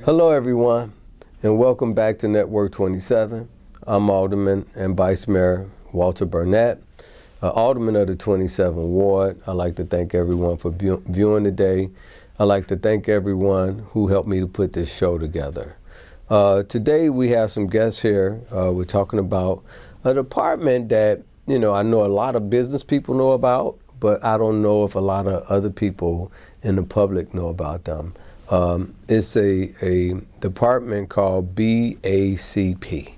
Hello everyone, and welcome back to Network 27. I'm Alderman and Vice Mayor Walter Burnett, Alderman of the 27th Ward. I'd like to thank everyone for viewing today. I'd like to thank everyone who helped me to put this show together. Today we have some guests here. We're talking about a department that, I know a lot of business people know about, but I don't know if a lot of other people in the public know about them. It's a department called BACP,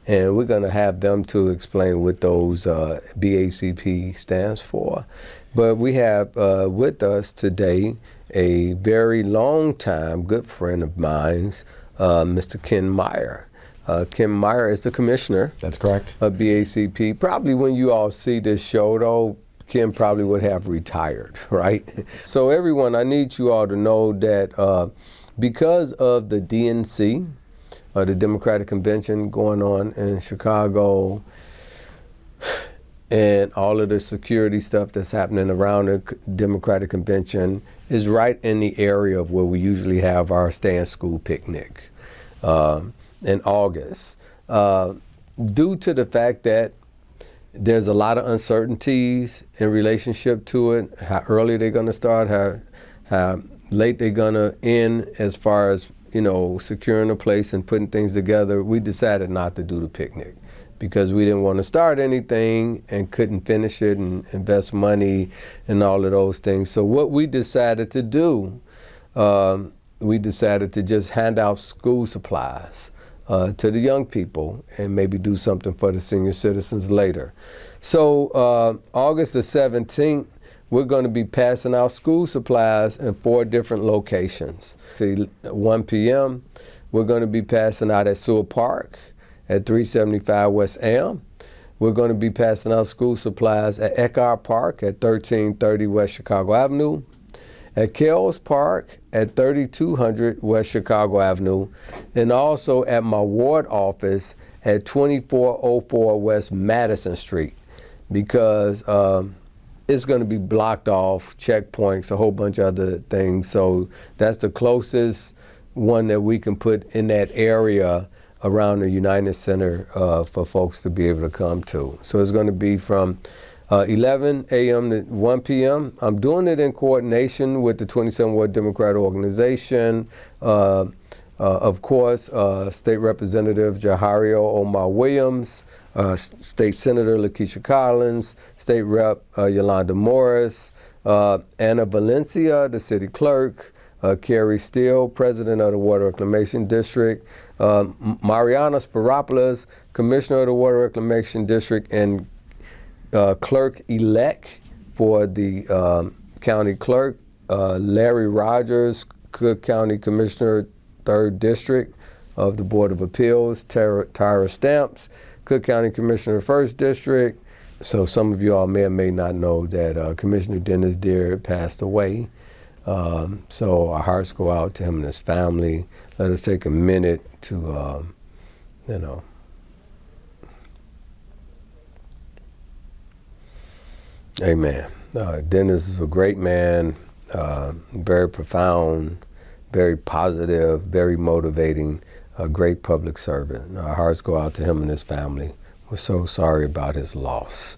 and we're going to have them to explain what those BACP stands for. But we have with us today a very long time good friend of mine, Mr. Ken Meyers. Ken Meyers is the commissioner. That's correct. Of BACP. Probably when you all see this show, though, Ken probably would have retired, right? So everyone, I need you all to know that because of the DNC, the Democratic Convention going on in Chicago, and all of the security stuff that's happening around the Democratic Convention is right in the area of where we usually have our stay in school picnic in August. Due to the fact that there's a lot of uncertainties in relationship to it, how early they're going to start, how late they're going to end as far as, securing a place and putting things together. We decided not to do the picnic because we didn't want to start anything and couldn't finish it and invest money and all of those things. So what we decided to do, we decided to just hand out school supplies to the young people and maybe do something for the senior citizens later. So August the 17th, we're going to be passing out school supplies in 4 different locations. At 1 p.m., we're going to be passing out at Sewell Park at 375 West Elm. We're going to be passing out school supplies at Eckhart Park at 1330 West Chicago Avenue, at Kells Park at 3200 West Chicago Avenue, and also at my ward office at 2404 West Madison Street, because it's going to be blocked off, checkpoints, a whole bunch of other things. So that's the closest one that we can put in that area around the United Center for folks to be able to come to. So it's going to be from 11 a.m. to 1 p.m. I'm doing it in coordination with the 27th Ward Democrat Organization. Of course, State Representative Jahario Omar Williams, State Senator Lakeisha Collins, State Rep Yolanda Morris, Anna Valencia, the City Clerk, Carrie Steele, President of the Water Reclamation District, Mariana Sparopoulos, Commissioner of the Water Reclamation District, and Clerk-elect for the County Clerk, Larry Rogers, Cook County Commissioner, 3rd District of the Board of Appeals, Tyra Stamps, Cook County Commissioner, 1st District. So some of you all may or may not know that Commissioner Dennis Deere passed away. So our hearts go out to him and his family. Let us take a minute to, Amen. Dennis is a great man, very profound, very positive, very motivating, a great public servant. Our hearts go out to him and his family. We're so sorry about his loss.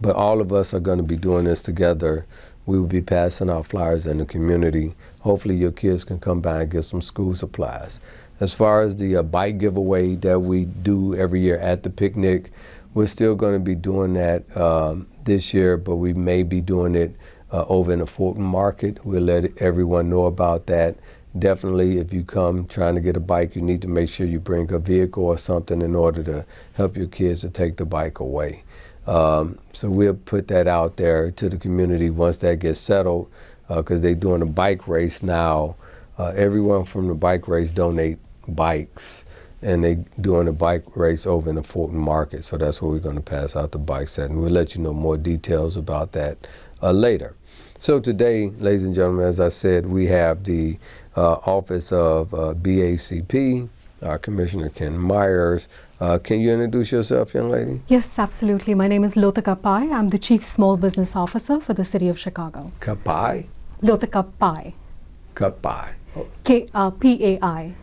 But all of us are going to be doing this together. We will be passing out flyers in the community. Hopefully your kids can come by and get some school supplies. As far as the bike giveaway that we do every year at the picnic, we're still going to be doing that this year, but we may be doing it over in the Fulton Market. We'll let everyone know about that. Definitely, if you come trying to get a bike, you need to make sure you bring a vehicle or something in order to help your kids to take the bike away. So we'll put that out there to the community once that gets settled, because they're doing a bike race now. Everyone from the bike race donate bikes, and they doing a bike race over in the Fulton Market. So that's where we're going to pass out the bikes at, and we'll let you know more details about that later. So today, ladies and gentlemen, as I said, we have the Office of BACP, Commissioner Ken Meyers. Can you introduce yourself, young lady? Yes, absolutely. My name is Lotika Pai. I'm the Chief Small Business Officer for the City of Chicago. Kapai? Lotika Pai. Kapai. P-A-I.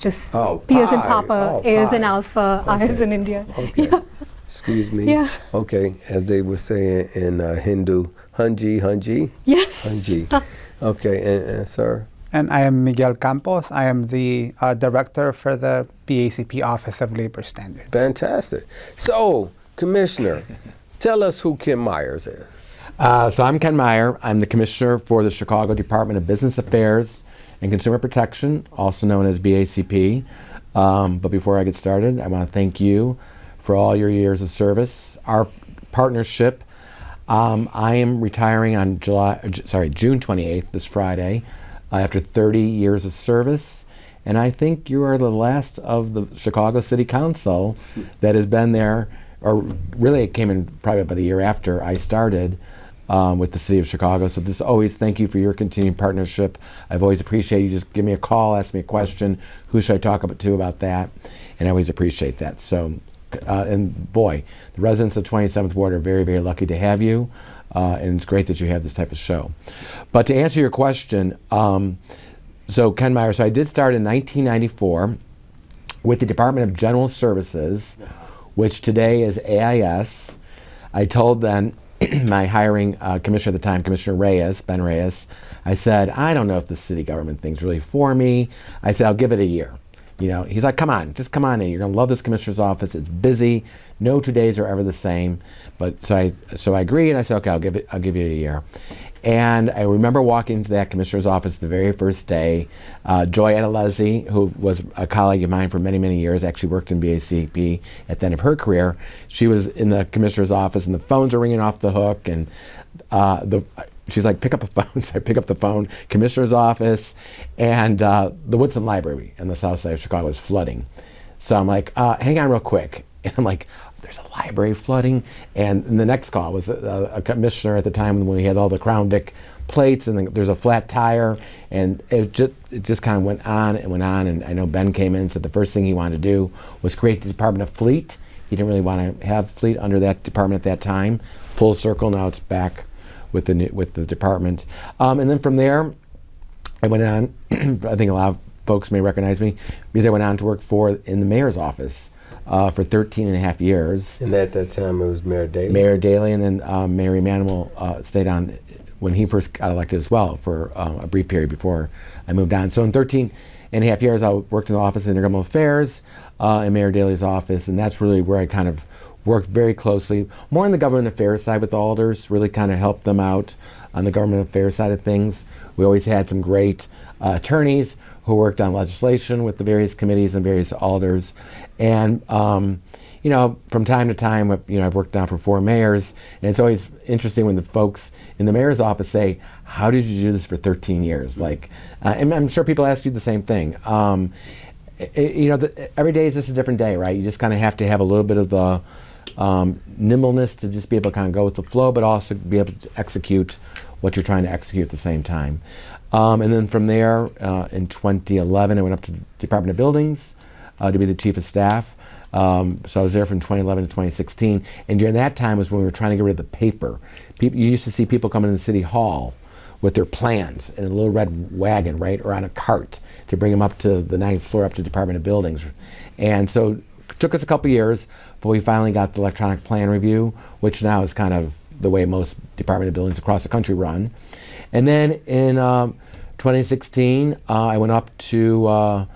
Just Oh, P as in pi. Papa, Oh, A as in pi. Alpha, I as in India. Okay. Yeah. Excuse me. Yeah. Okay, as they were saying in Hindu, Hanji. Yes. Hanji. Okay, and sir? And I am Miguel Campos. I am the director for the BACP Office of Labor Standards. Fantastic. So, Commissioner, tell us who Ken Meyers is. So I'm Ken Meyer. I'm the commissioner for the Chicago Department of Business Affairs and Consumer Protection, also known as BACP. But before I get started, I want to thank you for all your years of service. Our partnership, I am retiring on June 28th, this Friday, after 30 years of service. And I think you are the last of the Chicago City Council that has been there, or really it came in probably about a year after I started with the City of Chicago. So just always thank you for your continued partnership. I've always appreciated you. Just give me a call, ask me a question. Who should I talk to about that? And I always appreciate that. So, and boy, the residents of 27th Ward are very, very lucky to have you. And it's great that you have this type of show. But to answer your question, so Ken Meyer, so I did start in 1994 with the Department of General Services, which today is AIS. I told then my hiring commissioner at the time, Commissioner Reyes, Ben Reyes, I said, I don't know if the city government thing's really for me. I said, I'll give it a year. You know, he's like, come on, just come on in. You're gonna love this commissioner's office. It's busy. No 2 days are ever the same. But so I agreed, and I said, okay, I'll give you a year. And I remember walking into that commissioner's office the very first day. Joy Adelezi, who was a colleague of mine for many, many years, actually worked in BACP at the end of her career. She was in the commissioner's office, and the phones are ringing off the hook, and she's like, pick up a phone. So I pick up the phone, commissioner's office, and the Woodson Library in the south side of Chicago is flooding. So I'm like, hang on real quick. And I'm like, there's a library flooding. And the next call was a commissioner at the time when we had all the Crown Vic plates, and there's a flat tire. And it just kind of went on and went on. And I know Ben came in and said the first thing he wanted to do was create the Department of Fleet. He didn't really want to have Fleet under that department at that time. Full circle, now it's back with the department. And then from there, I went on, I think a lot of folks may recognize me, because I went on to work in the mayor's office for 13 and a half years. And at that time, it was Mayor Daley. Mayor Daley, and then Mayor Emanuel stayed on when he first got elected as well for a brief period before I moved on. So in 13 and a half years, I worked in the Office of Intergovernmental Affairs in Mayor Daley's office, and that's really where I kind of worked very closely, more on the government affairs side with alders, really kind of helped them out on the government affairs side of things. We always had some great attorneys who worked on legislation with the various committees and various alders. And, you know, from time to time, you know, I've worked now for 4 mayors, and it's always interesting when the folks in the mayor's office say, how did you do this for 13 years? Like, and I'm sure people ask you the same thing. You know, every day is just a different day, right? You just kind of have to have a little bit of the nimbleness to just be able to kind of go with the flow, but also be able to execute what you're trying to execute at the same time. And then from there, in 2011, I went up to the Department of Buildings to be the chief of staff. So I was there from 2011 to 2016. And during that time was when we were trying to get rid of the paper. You used to see people coming into City Hall with their plans in a little red wagon, right, or on a cart to bring them up to the 9th floor, up to the Department of Buildings. And so it took us a couple years, but we finally got the electronic plan review, which now is kind of the way most Department of Buildings across the country run. And then in 2016, I went up to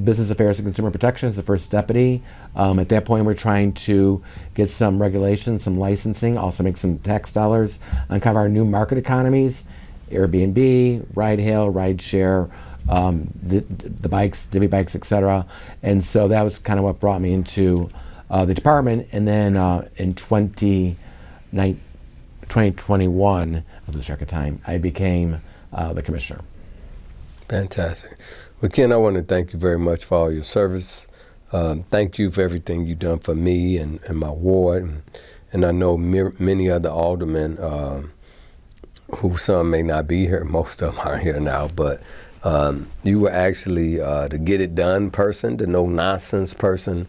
Business Affairs and Consumer Protection as the first deputy. At that point, we're trying to get some regulation, some licensing, also make some tax dollars, uncover our new market economies, Airbnb, ride hail, ride share, the bikes, divvy bikes, etc. And so that was kind of what brought me into the department. And then in 2021, of the second time, I became the commissioner. Fantastic. Well, Ken, I want to thank you very much for all your service. Thank you for everything you've done for me and my ward. And I know many other aldermen who some may not be here, most of them aren't here now, but you were actually the get it done person, the no nonsense person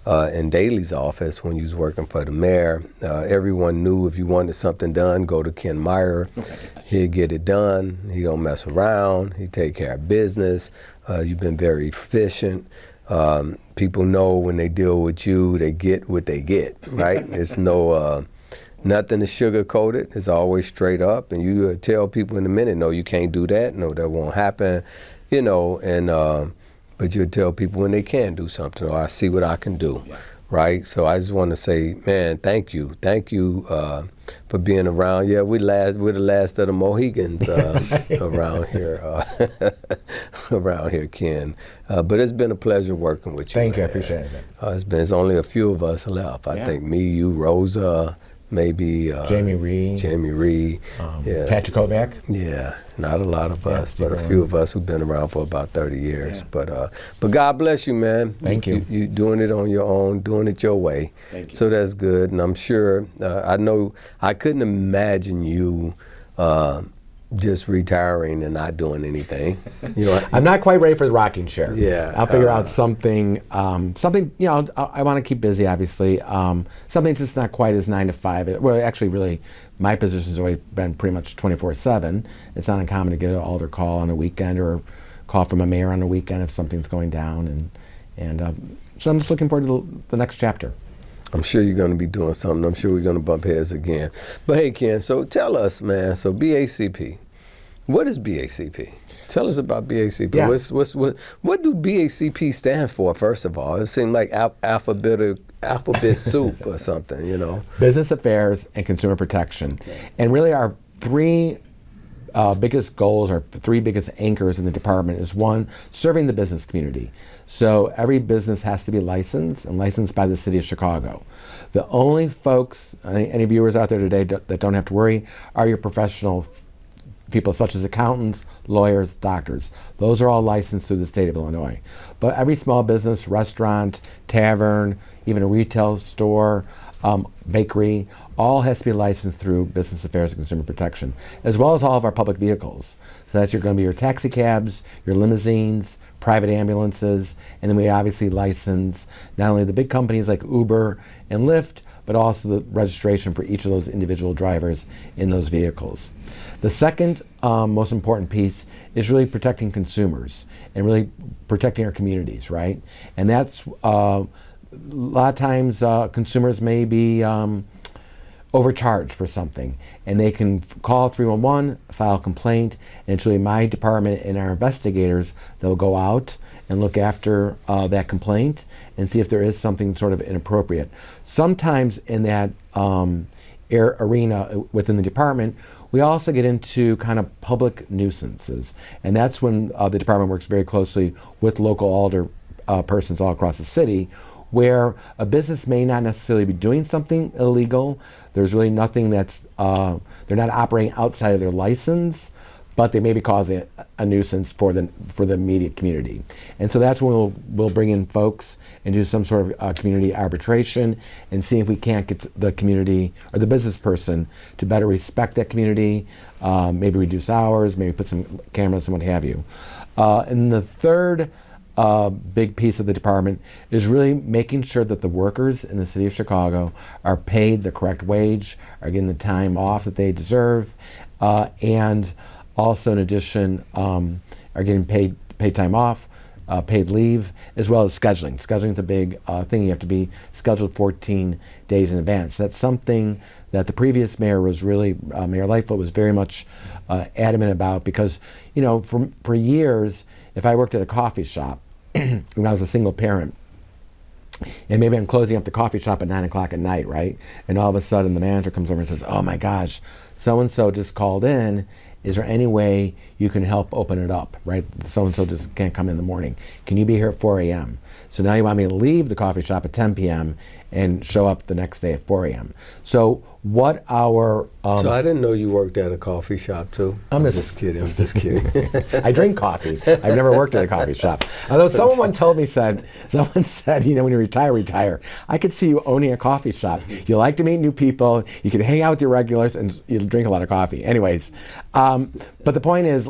in Daley's office when you was working for the mayor. Everyone knew if you wanted something done, go to Ken Meyer. He'd get it done. He don't mess around. He take care of business. You've been very efficient. People know when they deal with you, they get what they get, right? It's no, nothing is sugar-coated. It's always straight up. And you tell people in a minute, no, you can't do that. No, that won't happen, you know, and but you tell people when they can do something, or I see what I can do, right? So I just want to say, man, thank you for being around. Yeah, we're the last of the Mohegans around here, Ken. But it's been a pleasure working with you. Thank you, man. I appreciate it. It's only a few of us left. I think me, you, Rosa, maybe Jamie Reed, yeah. Patrick Kovac. Yeah, not a lot of us, Steve but a few of us who've been around for about 30 years. Yeah. But God bless you, man. Thank you. You doing it on your own, doing it your way. Thank you. So that's good, and I'm sure, I know, I couldn't imagine you just retiring and not doing anything. You know, I'm not quite ready for the rocking chair. Yeah, I'll figure out something. You know, I want to keep busy, obviously. Something that's not quite as 9 to 5. Well, actually, really, my position's always been pretty much 24/7. It's not uncommon to get an alder call on a weekend or a call from a mayor on a weekend if something's going down, and so I'm just looking forward to the next chapter. I'm sure you're going to be doing something. I'm sure we're going to bump heads again. But hey, Ken, so tell us, man, so BACP, what is BACP? Tell us about BACP. Yeah. What do BACP stand for, first of all? It seemed like alphabet soup or something, you know? Business affairs and consumer protection. And really our three biggest goals, our three biggest anchors in the department is one, serving the business community. So every business has to be licensed and licensed by the city of Chicago. The only folks, any viewers out there today that don't have to worry, are your professional people such as accountants, lawyers, doctors. Those are all licensed through the state of Illinois. But every small business, restaurant, tavern, even a retail store, bakery, all has to be licensed through Business Affairs and Consumer Protection, as well as all of our public vehicles. So that's going to be your taxi cabs, your limousines, private ambulances, and then we obviously license not only the big companies like Uber and Lyft, but also the registration for each of those individual drivers in those vehicles. The second most important piece is really protecting consumers and really protecting our communities, right? And that's a lot of times consumers may be overcharged for something, and they can call 311, file a complaint, and it's really my department and our investigators that will go out and look after that complaint and see if there is something sort of inappropriate. Sometimes in that arena within the department, we also get into kind of public nuisances, and that's when the department works very closely with local alder persons all across the city, where a business may not necessarily be doing something illegal. There's really nothing that's, they're not operating outside of their license, but they may be causing a nuisance for the immediate community. And so that's when we'll bring in folks and do some sort of community arbitration and see if we can't get the community or the business person to better respect that community, maybe reduce hours, maybe put some cameras and what have you. And the third big piece of the department is really making sure that the workers in the city of Chicago are paid the correct wage, are getting the time off that they deserve, and also in addition are getting paid time off, paid leave, as well as scheduling. Scheduling is a big thing. You have to be scheduled 14 days in advance. That's something that the previous mayor was really, Mayor Lightfoot was very much adamant about, because, you know, for years, if I worked at a coffee shop when I was a single parent, and maybe I'm closing up the coffee shop at 9 o'clock at night, right? And all of a sudden the manager comes over and says, oh my gosh, so-and-so just called in. Is there any way you can help open it up, right? So-and-so just can't come in the morning. Can you be here at 4 a.m.? So now you want me to leave the coffee shop at 10 p.m. and show up the next day at 4 a.m. So what our... so I didn't know you worked at a coffee shop too. I'm just kidding. I drink coffee. I've never worked at a coffee shop. Although someone said, you know, when you retire. I could see you owning a coffee shop. You like to meet new people. You can hang out with your regulars and you drink a lot of coffee. Anyways, but the point is,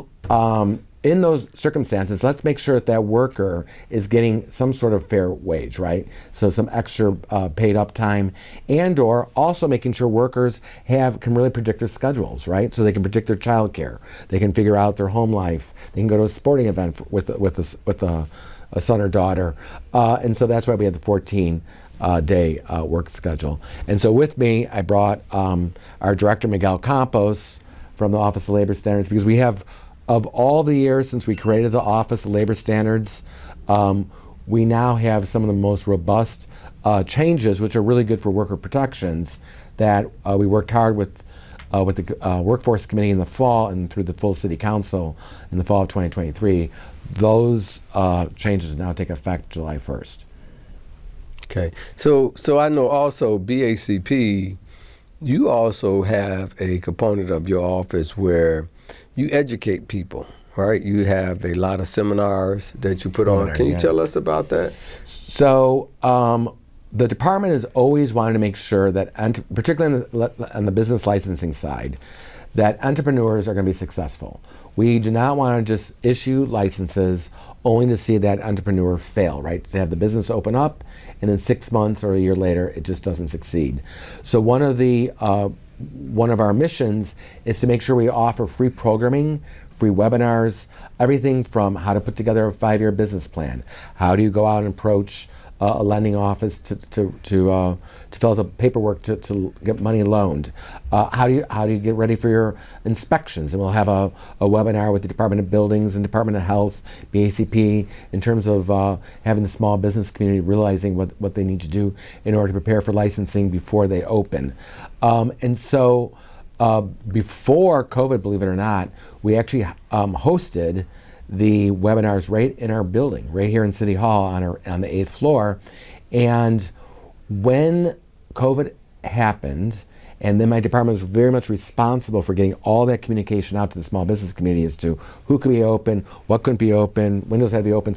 in those circumstances, let's make sure that that worker is getting some sort of fair wage, right? So some extra paid up time, and or also making sure workers can really predict their schedules, right? So they can predict their childcare, they can figure out their home life, they can go to a sporting event with a son or daughter, and so that's why we had the 14-day work schedule. And so with me, I brought our director, Miguel Campos, from the Office of Labor Standards, because we have, of all the years since we created the Office of Labor Standards, we now have some of the most robust changes, which are really good for worker protections, that we worked hard with the Workforce Committee in the fall and through the full City Council in the fall of 2023. Those changes now take effect July 1st. Okay, so I know also BACP, you also have a component of your office where you educate people, right? You have a lot of seminars that you put on. Can you tell us about that? So the department has always wanted to make sure that, particularly on the business licensing side, that entrepreneurs are going to be successful. We do not want to just issue licenses only to see that entrepreneur fail, right? To have the business open up, and then 6 months or a year later, it just doesn't succeed. So one of our missions is to make sure we offer free programming, free webinars, everything from how to put together a 5-year business plan, how do you go out and approach a lending office to fill out the paperwork to get money loaned. How do you get ready for your inspections? And we'll have a webinar with the Department of Buildings and Department of Health, BACP, in terms of having the small business community realizing what they need to do in order to prepare for licensing before they open. And so before COVID, believe it or not, we actually hosted the webinars right in our building, right here in City Hall on the 8th floor. And when COVID happened, and then my department was very much responsible for getting all that communication out to the small business community as to who could be open, what couldn't be open, windows had to be open,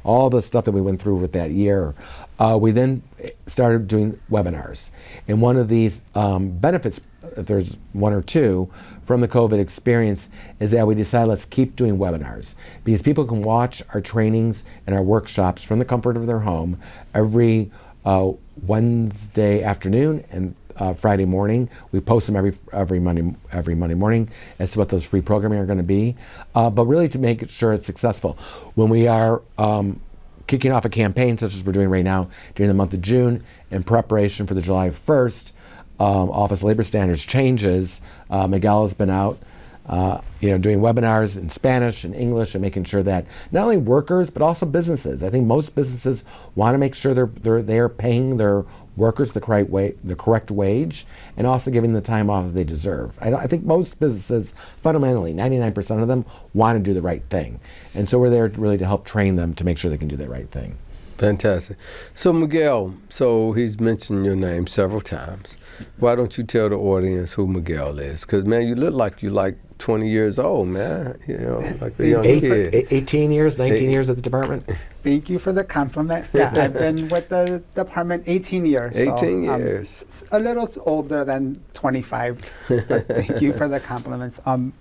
all the stuff that we went through with that year. We then started doing webinars. And one of these benefits, if there's one or two, from the COVID experience is that we decided let's keep doing webinars, because people can watch our trainings and our workshops from the comfort of their home every Wednesday afternoon and Friday morning. We post them every Monday morning as to what those free programming are going to be, but really to make sure it's successful. When we are kicking off a campaign such as we're doing right now during the month of June in preparation for the July 1st Office of Labor Standards changes, Miguel has been out doing webinars in Spanish and English and making sure that not only workers but also businesses. I think most businesses want to make sure they're paying their workers the correct wage, and also giving the time off that they deserve. I think most businesses, fundamentally, 99% of them want to do the right thing, and so we're there really to help train them to make sure they can do the right thing. Fantastic. So Miguel, he's mentioned your name several times. Why don't you tell the audience who Miguel is? Because, man, you look like you're like 20 years old, man. Like a young kid. 18 years, 19 years at the department? Thank you for the compliment. Yeah, I've been with the department 18 years. 18 years. A little older than 25, but thank you for the compliments. I'm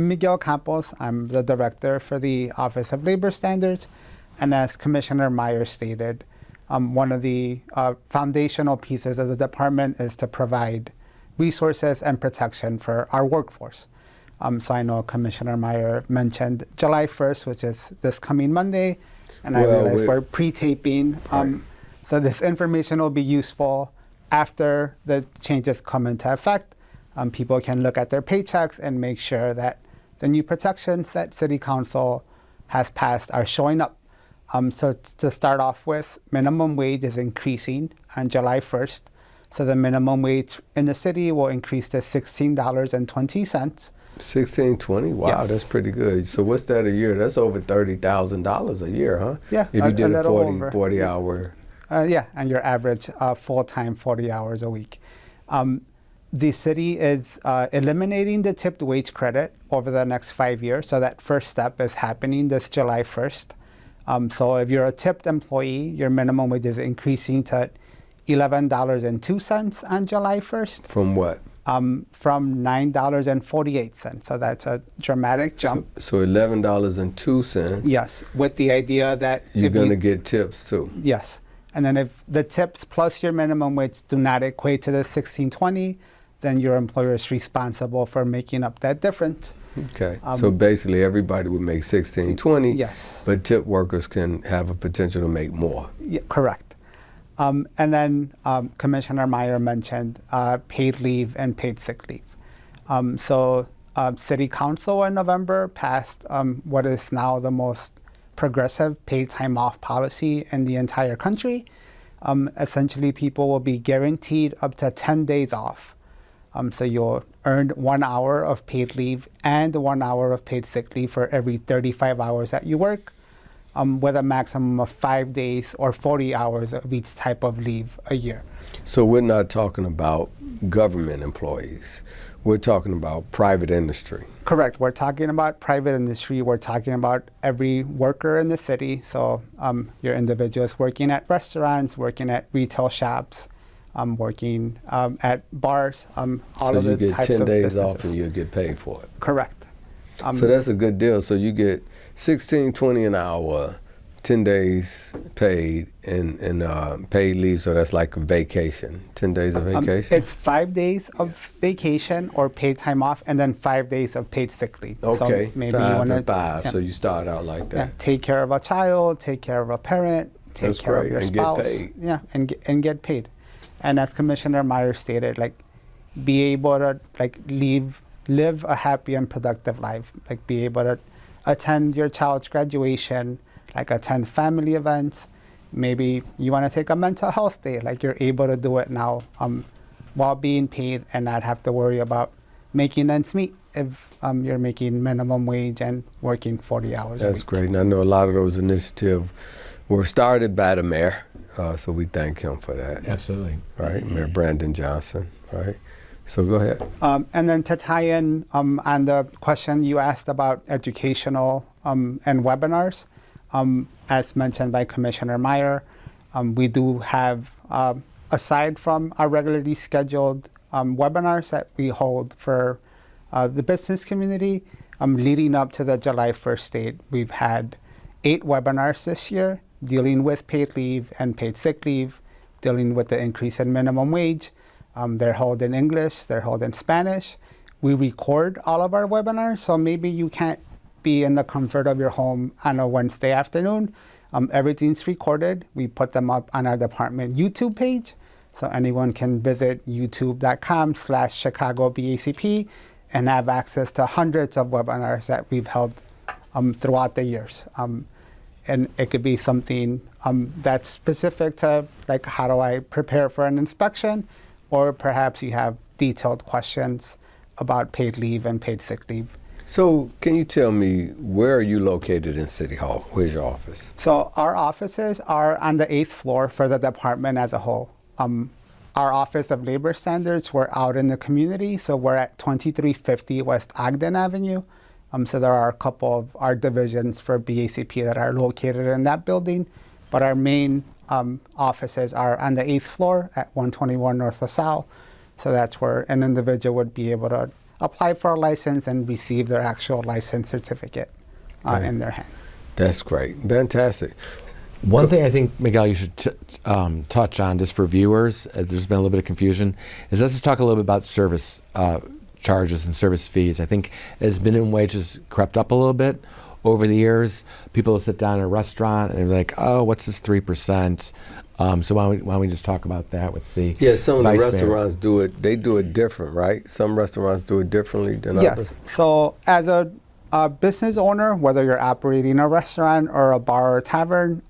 Miguel Campos. I'm the director for the Office of Labor Standards. And as Commissioner Meyers stated, one of the foundational pieces of the department is to provide resources and protection for our workforce. So I know Commissioner Meyer mentioned July 1st, which is this coming Monday, and I realize we're pre-taping. Right. So this information will be useful after the changes come into effect. People can look at their paychecks and make sure that the new protections that City Council has passed are showing up. So to start off with, minimum wage is increasing on July 1st. So the minimum wage in the city will increase to $16.20. $16.20? Wow, Yes. That's pretty good. So what's that a year? That's over $30,000 a year, huh? Yeah, If you did a 40 over. hour. Yeah, and your average full-time 40 hours a week. The city is eliminating the tipped wage credit over the next 5 years. So that first step is happening this July 1st. So if you're a tipped employee, your minimum wage is increasing to $11.02 on July 1st. From what? from $9.48. So that's a dramatic jump. So $11.02. Yes, with the idea that You're if going to you- get tips too. Yes. And then if the tips plus your minimum wage do not equate to the 16.20, then your employer is responsible for making up that difference. Okay. So basically, everybody would make 16.20. Yes. But tip workers can have a potential to make more. Yeah, correct. And then Commissioner Meyer mentioned paid leave and paid sick leave. So City Council in November passed what is now the most progressive paid time off policy in the entire country. Essentially, people will be guaranteed up to 10 days off. So you'll earn 1 hour of paid leave and 1 hour of paid sick leave for every 35 hours that you work, with a maximum of 5 days or 40 hours of each type of leave a year. So we're not talking about government employees. We're talking about private industry. Correct. We're talking about private industry. We're talking about every worker in the city. So your individuals working at restaurants, working at retail shops, working at bars, all So of you the get types 10 of days businesses. off and you'll get paid for it. Correct. So that's a good deal. So you get $16.20 an hour, 10 days paid, and paid leave. So that's like a vacation, 10 days of vacation. It's 5 days of vacation or paid time off, and then 5 days of paid sick leave. Okay, So maybe 5 you want and 5. to So you start out like that. take care of a child, take care of a parent, take That's care great, of your and get spouse. paid. Yeah, and get paid. And as Commissioner Meyers stated, like be able to live a happy and productive life, like be able to attend your child's graduation, like attend family events. Maybe you want to take a mental health day, like you're able to do it now while being paid and not have to worry about making ends meet if you're making minimum wage and working 40 hours a That's week. great. And I know a lot of those initiatives were started by the mayor, so we thank him for that. Absolutely. Right, Mayor Brandon Johnson, right? So go ahead. And then to tie in on the question you asked about educational and webinars, as mentioned by Commissioner Meyer, we do have, aside from our regularly scheduled webinars that we hold for the business community, leading up to the July 1st date, we've had 8 webinars this year dealing with paid leave and paid sick leave, dealing with the increase in minimum wage. They're held in English, they're held in Spanish. We record all of our webinars, so maybe you can't be in the comfort of your home on a Wednesday afternoon. Everything's recorded. We put them up on our department YouTube page, so anyone can visit youtube.com/Chicago BACP and have access to hundreds of webinars that we've held throughout the years. And it could be something that's specific to, like, how do I prepare for an inspection? Or perhaps you have detailed questions about paid leave and paid sick leave. So can you tell me, where are you located in City Hall? Where's your office? So our offices are on the 8th floor for the department as a whole. Our Office of Labor Standards, we're out in the community, so we're at 2350 West Ogden Avenue. So there are a couple of our divisions for BACP that are located in that building, but our main offices are on the 8th floor at 121 North LaSalle. So that's where an individual would be able to apply for a license and receive their actual license certificate in their hand. That's great. Fantastic. One thing I think, Miguel, you should touch on, just for viewers, there's been a little bit of confusion, is let's just talk a little bit about service charges and service fees. I think as minimum wages crept up a little bit over the years, people will sit down in a restaurant and they're like, oh, what's this 3%? So why don't we just talk about that with the Some of the Vice Mayor. restaurants do it, they do it different, right? Some restaurants do it differently than Yes. others. So as a business owner, whether you're operating a restaurant or a bar or a tavern,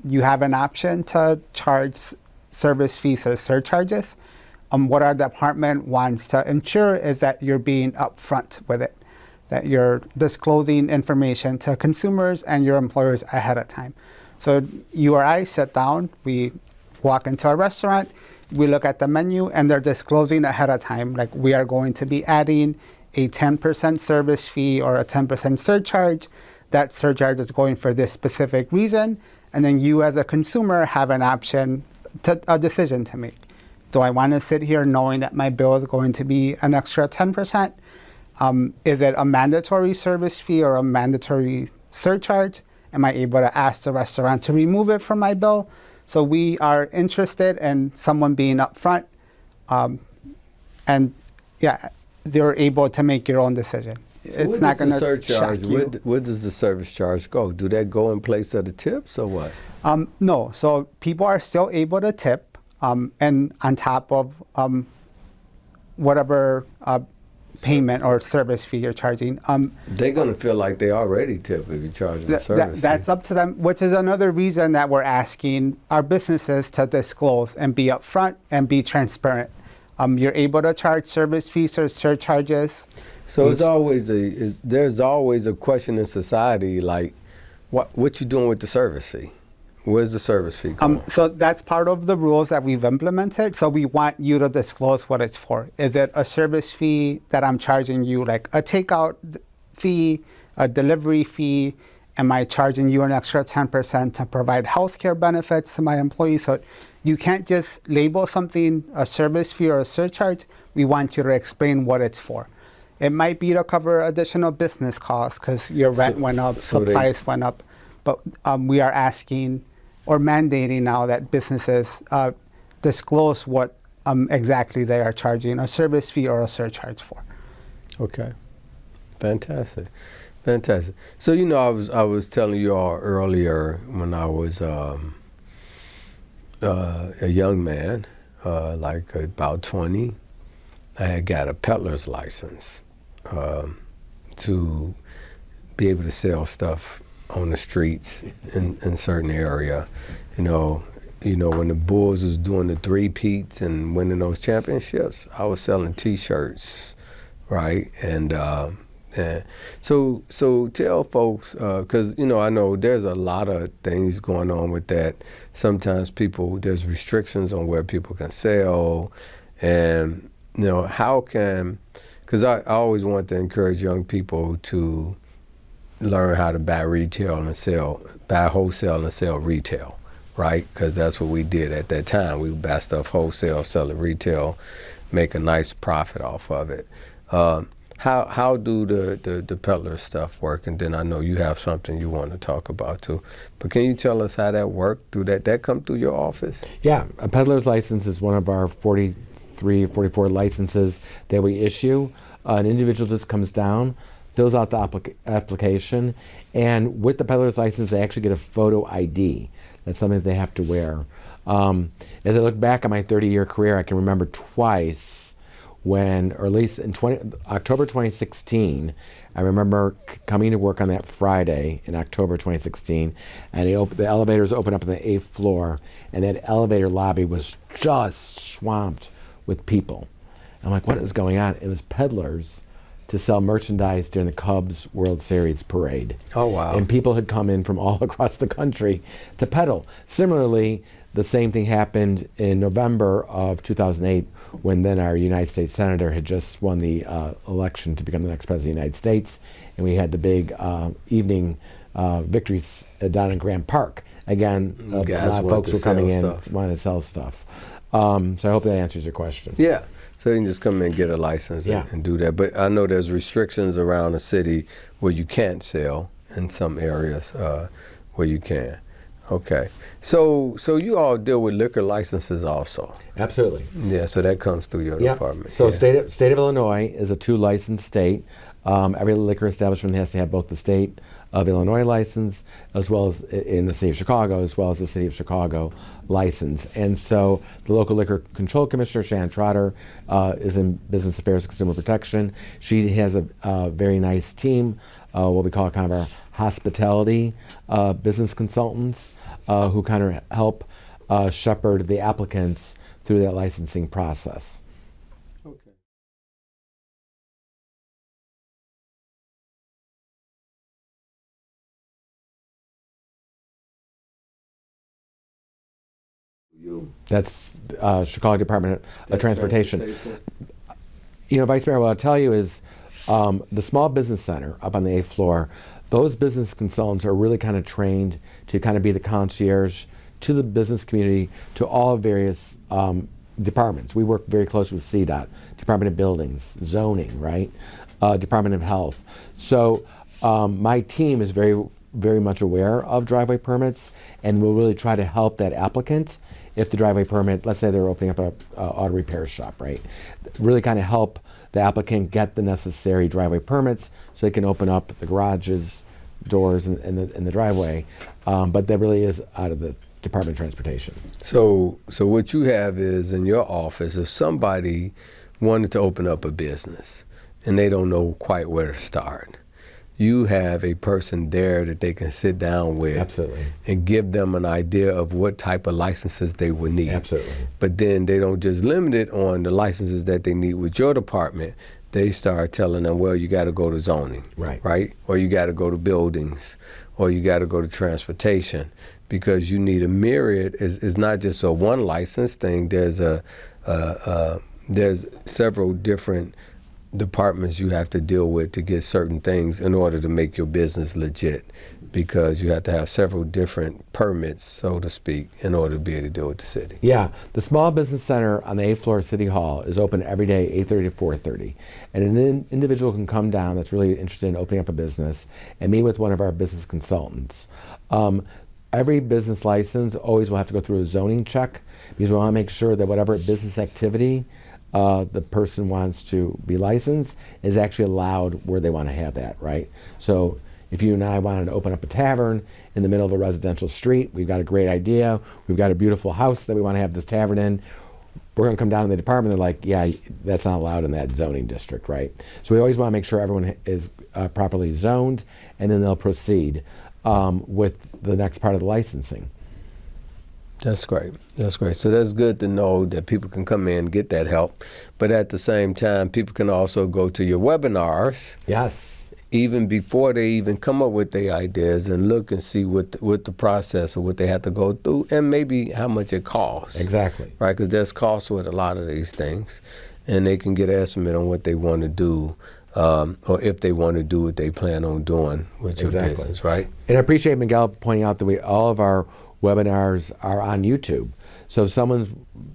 you have an option to charge service fees or surcharges. What our department wants to ensure is that you're being upfront with it, that you're disclosing information to consumers and your employers ahead of time. So you or I sit down, we walk into a restaurant, we look at the menu, and they're disclosing ahead of time, like, we are going to be adding a 10% service fee or a 10% surcharge. That surcharge is going for this specific reason. And then you as a consumer have an option, a decision to make. Do I want to sit here knowing that my bill is going to be an extra 10%? Is it a mandatory service fee or a mandatory surcharge? Am I able to ask the restaurant to remove it from my bill? So we are interested in someone being upfront, and yeah, they're able to make your own decision. It's not going to shock you. Where does the service charge go? Do that go in place of the tips or what? No, so people are still able to tip, and on top of whatever payment or service fee you're charging. They're going to feel like they already tip if you charge them a service That's fee. up to them, which is another reason that we're asking our businesses to disclose and be upfront and be transparent. You're able to charge service fees or surcharges. So there's always a question in society like, what you doing with the service fee? Where's the service fee going? So that's part of the rules that we've implemented. So we want you to disclose what it's for. Is it a service fee that I'm charging you, like a takeout fee, a delivery fee? Am I charging you an extra 10% to provide healthcare benefits to my employees? So you can't just label something a service fee or a surcharge. We want you to explain what it's for. It might be to cover additional business costs because your rent went up, supplies went up. But we are asking or mandating now that businesses disclose what exactly they are charging a service fee or a surcharge for. Okay, fantastic. So I was telling you all earlier when I was a young man, like about 20, I had got a peddler's license to be able to sell stuff on the streets in certain area. When the Bulls was doing the three-peats and winning those championships, I was selling T-shirts, right? And so tell folks, because I know there's a lot of things going on with that. Sometimes there's restrictions on where people can sell, and because I always want to encourage young people to learn how to buy wholesale and sell retail, right? Because that's what we did at that time. We would buy stuff wholesale, sell it retail, make a nice profit off of it. How do the peddler stuff work? And then I know you have something you want to talk about too. But can you tell us how that worked? That come through your office? Yeah, a peddler's license is one of our 43 or 44 licenses that we issue. An individual just comes down, fills out the application, and with the peddler's license, they actually get a photo ID. That's something that they have to wear. As I look back on my 30-year career, I can remember twice when, or at least in October 2016, I remember coming to work on that Friday in October 2016, and the elevators opened up on the 8th floor, and that elevator lobby was just swamped with people. I'm like, what is going on? It was peddlers to sell merchandise during the Cubs World Series parade. Oh, wow. And people had come in from all across the country to peddle. Similarly, the same thing happened in November of 2008 when then our United States Senator had just won the election to become the next President of the United States, and we had the big evening victories down in Grant Park. Again, a lot of folks were coming in wanting to sell stuff. So I hope that answers your question. Yeah. So you can just come in and get a license and do that. But I know there's restrictions around the city where you can't sell in some areas where you can. Okay. So you all deal with liquor licenses also? Absolutely. Yeah, so that comes through your department. So state of Illinois is a 2-license state. Every liquor establishment has to have both the state of Illinois license as well as in the city of Chicago, as well as the city of Chicago license. And so the local liquor control commissioner, Shannon Trotter, is in business affairs and consumer protection. She has a very nice team, what we call kind of our hospitality business consultants, who kind of help shepherd the applicants through that licensing process. That's Chicago Department of Transportation. Vice Mayor, what I'll tell you is the Small Business Center up on the 8th floor, those business consultants are really kind of trained to kind of be the concierge to the business community, to all various departments. We work very closely with CDOT, Department of Buildings, Zoning, right? Department of Health. So my team is very much aware of driveway permits, and we'll really try to help that applicant if the driveway permit, let's say they're opening up a auto repair shop, right? Really kind of help the applicant get the necessary driveway permits so they can open up the garages, doors, and the driveway. But that really is out of the Department of Transportation. So what you have is in your office, if somebody wanted to open up a business and they don't know quite where to start, you have a person there that they can sit down with. Absolutely. And give them an idea of what type of licenses they would need. Absolutely. But then they don't just limit it on the licenses that they need with your department. They start telling them, well, you got to go to zoning, right? Or you got to go to buildings, or you got to go to transportation, because you need a myriad. It's not just a one license thing. There's there's several different departments you have to deal with to get certain things in order to make your business legit, because you have to have several different permits, so to speak, in order to be able to deal with the city. Yeah, the Small Business Center on the 8th floor of City Hall is open every day, 8:30 to 4:30. And an individual can come down that's really interested in opening up a business and meet with one of our business consultants. Every business license always will have to go through a zoning check, because we want to make sure that whatever business activity the person wants to be licensed is actually allowed where they want to have that, right? So if you and I wanted to open up a tavern in the middle of a residential street, we've got a great idea, we've got a beautiful house that we want to have this tavern in, we're going to come down to the department, they're like, yeah, that's not allowed in that zoning district, right? So we always want to make sure everyone is properly zoned, and then they'll proceed with the next part of the licensing. That's great. That's great. So that's good to know that people can come in and get that help. But at the same time, people can also go to your webinars. Yes. Even before they even come up with their ideas, and look and see what the process or what they have to go through, and maybe how much it costs. Exactly. Right, because there's costs with a lot of these things. And they can get an estimate on what they want to do, or if they want to do what they plan on doing with your business, right? And I appreciate Miguel pointing out that all of our webinars are on YouTube. So if someone's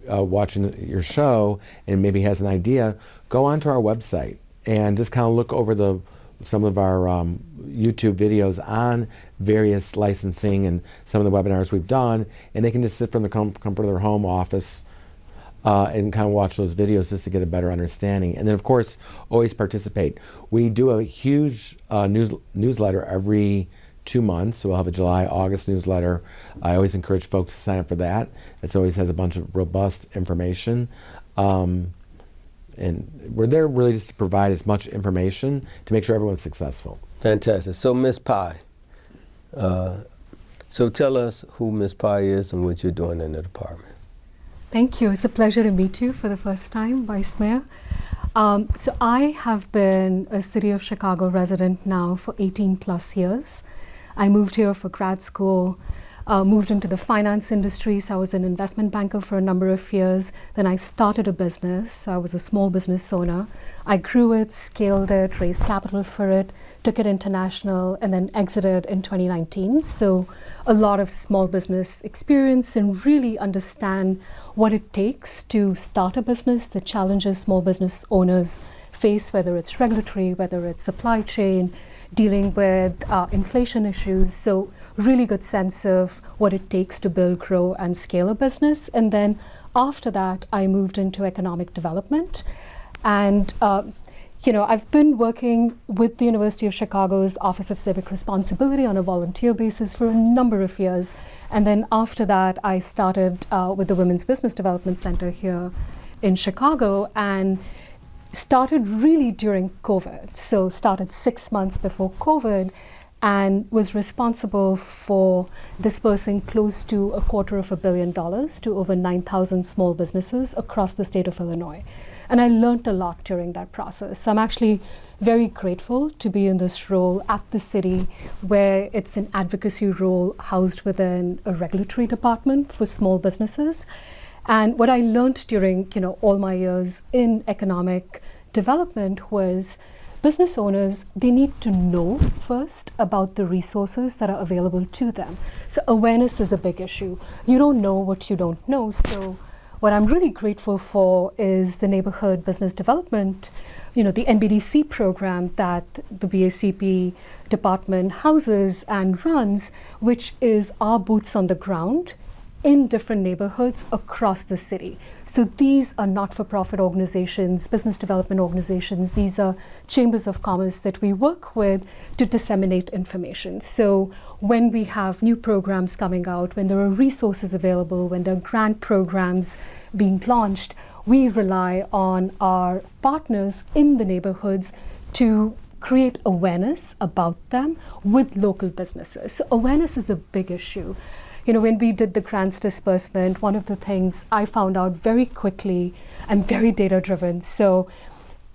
watching your show and maybe has an idea, go onto our website and just kind of look over some of our YouTube videos on various licensing and some of the webinars we've done, and they can just sit from the comfort of their home office and kind of watch those videos just to get a better understanding. And then, of course, always participate. We do a huge newsletter every 2 months, so we'll have a July-August newsletter. I always encourage folks to sign up for that. It always has a bunch of robust information. And we're there really just to provide as much information to make sure everyone's successful. Fantastic. So Ms. Pye, so tell us who Ms. Pye is and what you're doing in the department. Thank you. It's a pleasure to meet you for the first time, Vice Mayor. So I have been a City of Chicago resident now for 18 plus years. I moved here for grad school, moved into the finance industry, so I was an investment banker for a number of years. Then I started a business. I was a small business owner. I grew it, scaled it, raised capital for it, took it international, and then exited in 2019. So a lot of small business experience and really understand what it takes to start a business, the challenges small business owners face, whether it's regulatory, whether it's supply chain, dealing with inflation issues. So really good sense of what it takes to build, grow, and scale a business. And then after that, I moved into economic development. And I've been working with the University of Chicago's Office of Civic Responsibility on a volunteer basis for a number of years. And then after that, I started with the Women's Business Development Center here in Chicago, and started really during COVID. So started 6 months before COVID, and was responsible for dispersing close to $250 million to over 9,000 small businesses across the state of Illinois. And I learned a lot during that process. So I'm actually very grateful to be in this role at the city, where it's an advocacy role housed within a regulatory department for small businesses. And what I learned during all my years in economic development was business owners, they need to know first about the resources that are available to them. So awareness is a big issue. You don't know what you don't know. So what I'm really grateful for is the neighborhood business development, the NBDC program that the BACP department houses and runs, which is our boots on the ground in different neighborhoods across the city. So these are not-for-profit organizations, business development organizations. These are chambers of commerce that we work with to disseminate information. So when we have new programs coming out, when there are resources available, when there are grant programs being launched, we rely on our partners in the neighborhoods to create awareness about them with local businesses. So awareness is a big issue. When we did the grants disbursement, one of the things I found out very quickly, I'm very data driven. So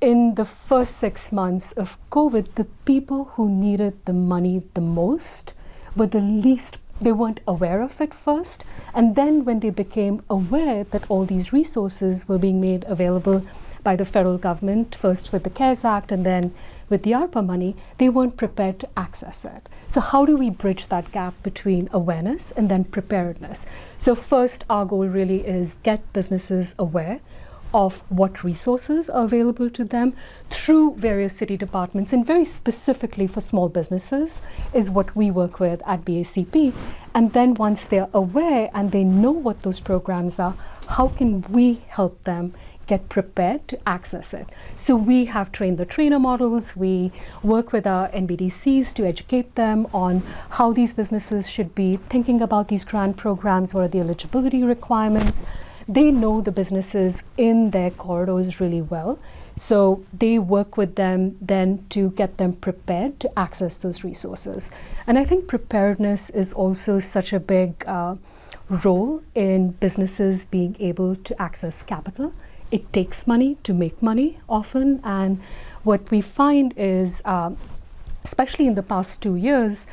in the first 6 months of COVID, the people who needed the money the most were the least, they weren't aware of it first. And then when they became aware that all these resources were being made available by the federal government, first with the CARES Act and then with the ARPA money, they weren't prepared to access it. So how do we bridge that gap between awareness and then preparedness? So first, our goal really is get businesses aware of what resources are available to them through various city departments, and very specifically for small businesses is what we work with at BACP. And then once they're aware and they know what those programs are, how can we help them get prepared to access it? So we have trained the trainer models. We work with our NBDCs to educate them on how these businesses should be thinking about these grant programs, what are the eligibility requirements. They know the businesses in their corridors really well. So they work with them then to get them prepared to access those resources. And I think preparedness is also such a big role in businesses being able to access capital. It takes money to make money often, and what we find is, especially in the past 2 years,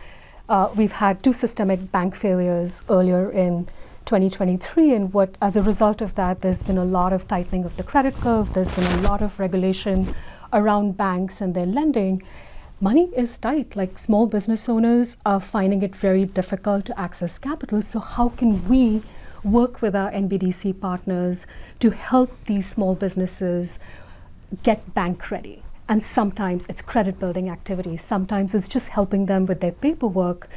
we've had 2 systemic bank failures earlier in 2023, and as a result of that, there's been a lot of tightening of the credit curve, there's been a lot of regulation around banks and their lending. Money is tight, like small business owners are finding it very difficult to access capital, so how can we work with our NBDC partners to help these small businesses get bank ready? And sometimes it's credit building activities. Sometimes it's just helping them with their paperwork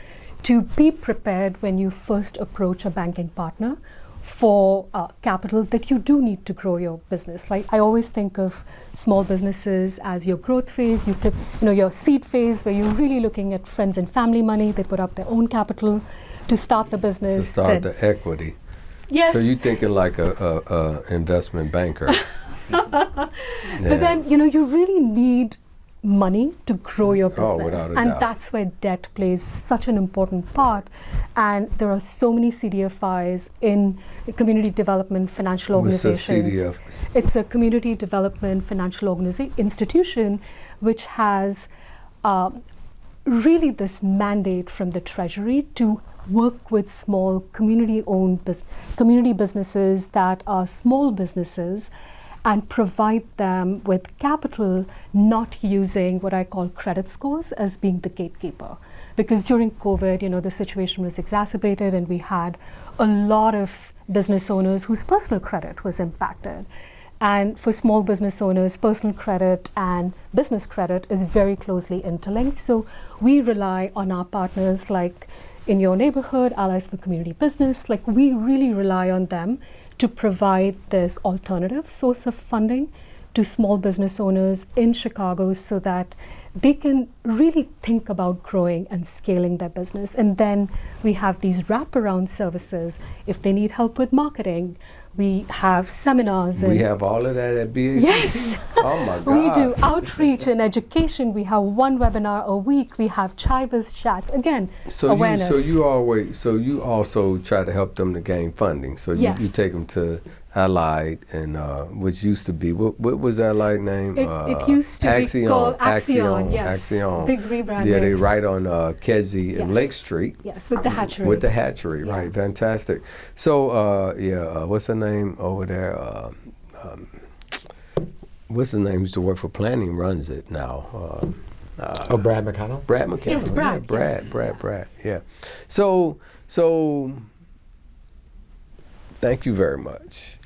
to be prepared when you first approach a banking partner for capital that you do need to grow your business. Like I always think of small businesses as your growth phase, your seed phase, where you're really looking at friends and family money. They put up their own capital to start the business. To start the equity. Yes. So you're thinking like a investment banker. But then, you really need money to grow your business. Without a and doubt. That's where debt plays such an important part. And there are so many CDFIs in community development financial organizations. What's a CDF? It's a community development financial institution which has really this mandate from the Treasury to work with small community-owned community businesses that are small businesses and provide them with capital, not using what I call credit scores as being the gatekeeper. Because during COVID, the situation was exacerbated and we had a lot of business owners whose personal credit was impacted. And for small business owners, personal credit and business credit is very closely interlinked. So we rely on our partners like in your neighborhood, Allies for Community Business, like we really rely on them to provide this alternative source of funding to small business owners in Chicago so that they can really think about growing and scaling their business. And then we have these wraparound services. If they need help with marketing, we have seminars. We have all of that at BACP? Yes. Oh my God. We do outreach and education. We have 1 webinar a week. We have Chibas chats. Again, awareness. You also try to help them to gain funding. So Yes. you take them to Allied, and which used to be, what was Allied name? It used to be called Axion, yes. Axion. Big rebranding. Yeah, they right on Kedzie and Yes. Lake Street. Yes, with the hatchery. With the hatchery, Yeah. right, fantastic. So, what's her name over there? What's his name? Used to work for planning, runs it now. Brad McConnell? Brad McConnell. Yes, Brad, Yeah, yes. Brad, yeah. So thank you very much.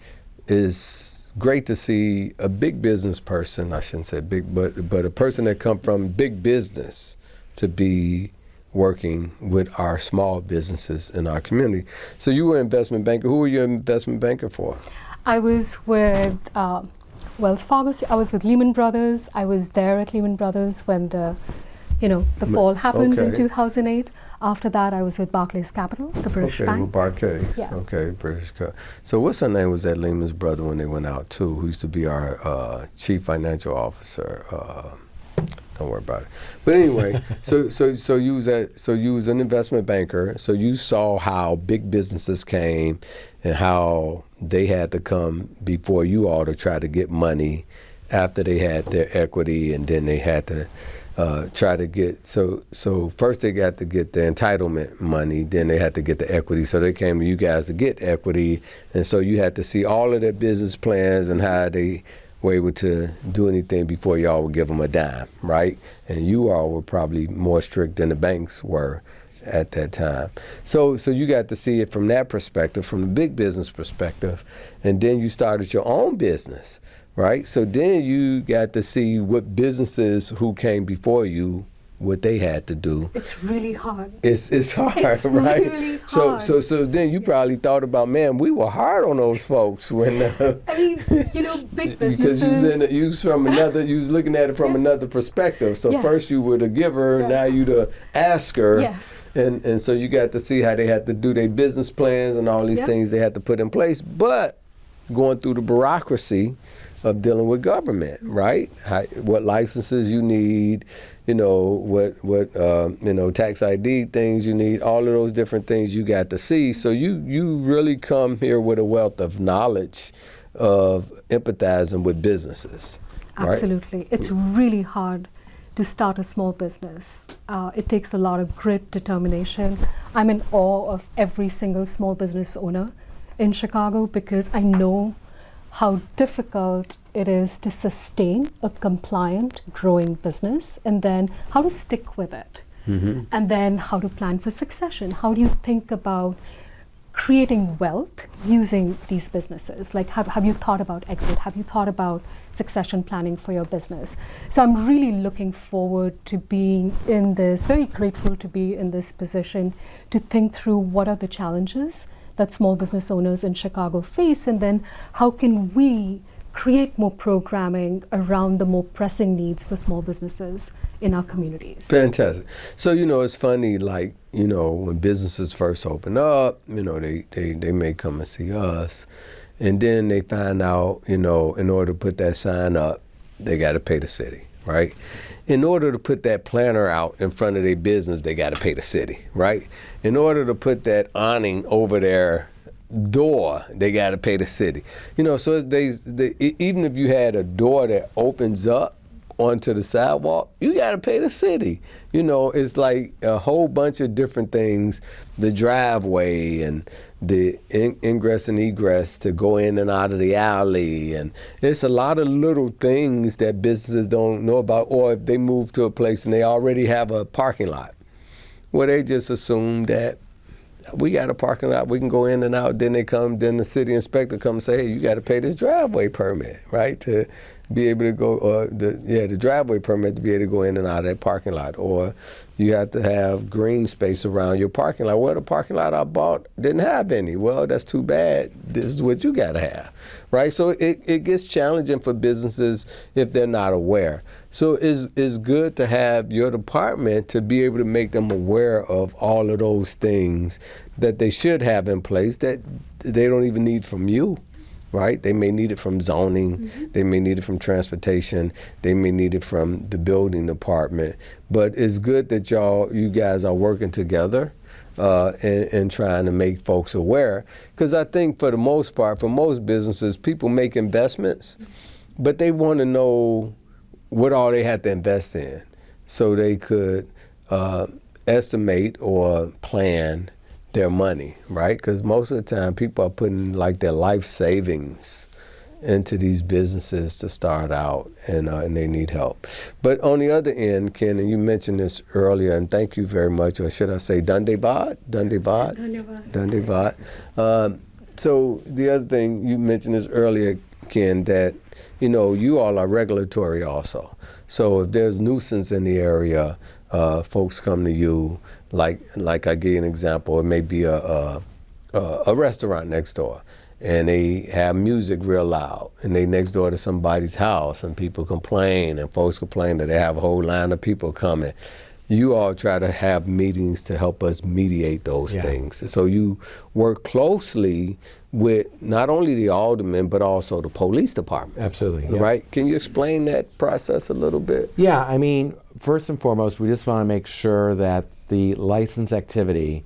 is great to see a big business person, I shouldn't say big, but a person that come from big business to be working with our small businesses in our community. So you were an investment banker. Who were you an investment banker for? I was with Wells Fargo. I was with Lehman Brothers. I was there at Lehman Brothers when the fall happened in 2008. After that, I was with Barclays Capital, the British Okay, bank. with Barclays. Yeah. Okay, British. So what's her name was that Lehman's brother when they went out too, who used to be our chief financial officer. Don't worry about it. But anyway, so you was an investment banker. So you saw how big businesses came and how they had to come before you all to try to get money after they had their equity, and then they had to try to get, so first they got to get the entitlement money, then they had to get the equity. So they came to you guys to get equity, and so you had to see all of their business plans and how they were able to do anything before y'all would give them a dime, right? And you all were probably more strict than the banks were at that time. So you got to see it from that perspective, from the big business perspective, and then you started your own business, right? So then you got to see what businesses who came before you, what they had to do. It's really hard. It's hard, It's right? really hard. So then you probably thought about, man, we were hard on those folks when. I mean, big businesses. Because you was looking at it from another perspective. So Yes. first you were the giver, now you the asker. Yes. And so you got to see how they had to do their business plans and all these things they had to put in place, but going through the bureaucracy of dealing with government, right? What licenses you need, what tax ID things you need, all of those different things you got to see. So you really come here with a wealth of knowledge of empathizing with businesses. Right? Absolutely. It's really hard to start a small business. It takes a lot of grit, determination. I'm in awe of every single small business owner in Chicago because I know how difficult it is to sustain a compliant, growing business, and then how to stick with it. Mm-hmm. And then how to plan for succession. How do you think about creating wealth using these businesses? Like, have you thought about exit? Have you thought about succession planning for your business? So I'm really looking forward to being in this, very grateful to be in this position to think through what are the challenges that small business owners in Chicago face, and then how can we create more programming around the more pressing needs for small businesses in our communities. Fantastic. So, it's funny, like, when businesses first open up, they may come and see us, and then they find out, in order to put that sign up, they got to pay the city, right? In order to put that planner out in front of their business, they got to pay the city, right? In order to put that awning over their door, they got to pay the city. So even if you had a door that opens up onto the sidewalk, you got to pay the city. It's like a whole bunch of different things, the driveway and the ingress and egress to go in and out of the alley. And it's a lot of little things that businesses don't know about, or if they move to a place and they already have a parking lot, where they just assume that we got a parking lot, we can go in and out. Then the city inspector comes and say, hey, you got to pay this driveway permit, right? To be able to go, the driveway permit to be able to go in and out of that parking lot. Or you have to have green space around your parking lot. Well, the parking lot I bought didn't have any. Well, that's too bad. This is what you got to have, right? So it gets challenging for businesses if they're not aware. So it's good to have your department to be able to make them aware of all of those things that they should have in place that they don't even need from you, right? They may need it from zoning, mm-hmm. They may need it from transportation, they may need it from the building department. But it's good that you guys are working together and trying to make folks aware. Because I think for the most part, for most businesses, people make investments, but they want to know what all they have to invest in so they could estimate or plan their money, right? Because most of the time people are putting like their life savings into these businesses to start out, and they need help. But on the other end, Ken, and you mentioned this earlier, and thank you very much, or should I say Dhanyavad? So the other thing, you mentioned this earlier, Ken, that, you all are regulatory also. So if there's nuisance in the area, folks come to you, like I gave you an example, it may be a restaurant next door, and they have music real loud, and they next door to somebody's house, and people complain, and folks complain that they have a whole line of people coming. You all try to have meetings to help us mediate those things. So you work closely with not only the aldermen, but also the police department. Absolutely. Right? Can you explain that process a little bit? Yeah, I mean, first and foremost, we just want to make sure that the license activity,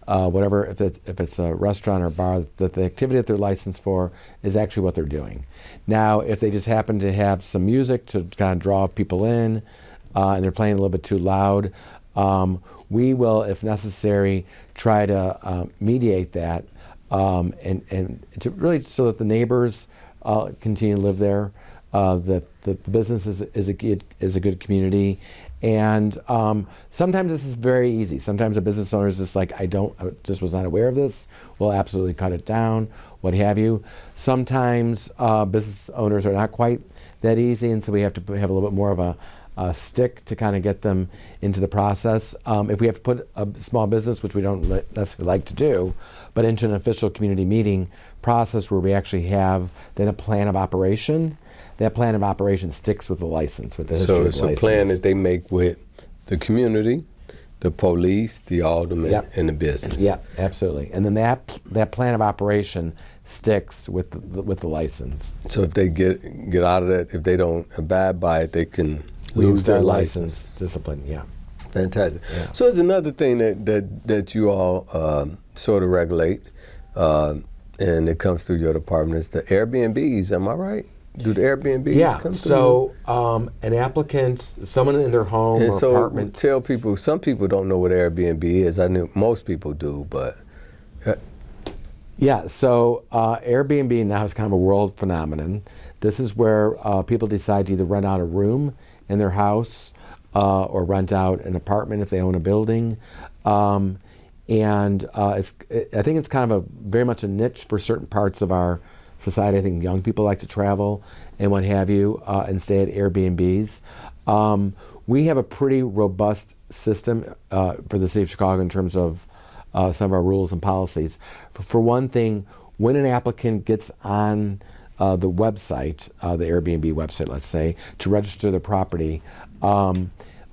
whatever, if it's a restaurant or bar, that the activity that they're licensed for is actually what they're doing. Now, if they just happen to have some music to kind of draw people in, and they're playing a little bit too loud, we will, if necessary, try to mediate that, and to really so that the neighbors continue to live there, that the business is a good community. And sometimes this is very easy. Sometimes a business owner is just like, I just was not aware of this. We'll absolutely cut it down, what have you. Sometimes business owners are not quite that easy, and so we have to have a little bit more of a stick to kind of get them into the process. If we have to put a small business, which we don't necessarily like to do, but into an official community meeting process where we actually have then a plan of operation, that plan of operation sticks with the license, with the history of the license. So it's a plan that they make with the community, the police, the alderman, and the business. Yeah, absolutely. And then that plan of operation sticks with the license. So if they get out of that, if they don't abide by it, they can lose their license. Discipline, yeah. Fantastic. Yeah. So there's another thing that you all sort of regulate, and it comes through your department, is the Airbnbs. Am I right? Do the Airbnbs come through? So an applicant, someone in their home or apartment. Tell people, some people don't know what Airbnb is. I know most people do, but. Yeah, so Airbnb now is kind of a world phenomenon. This is where people decide to either rent out a room in their house or rent out an apartment if they own a building. I think it's kind of very much a niche for certain parts of our society. I think young people like to travel and what have you and stay at Airbnbs. We have a pretty robust system for the city of Chicago in terms of some of our rules and policies. For one thing, when an applicant gets on the website, the Airbnb website, let's say, to register the property, a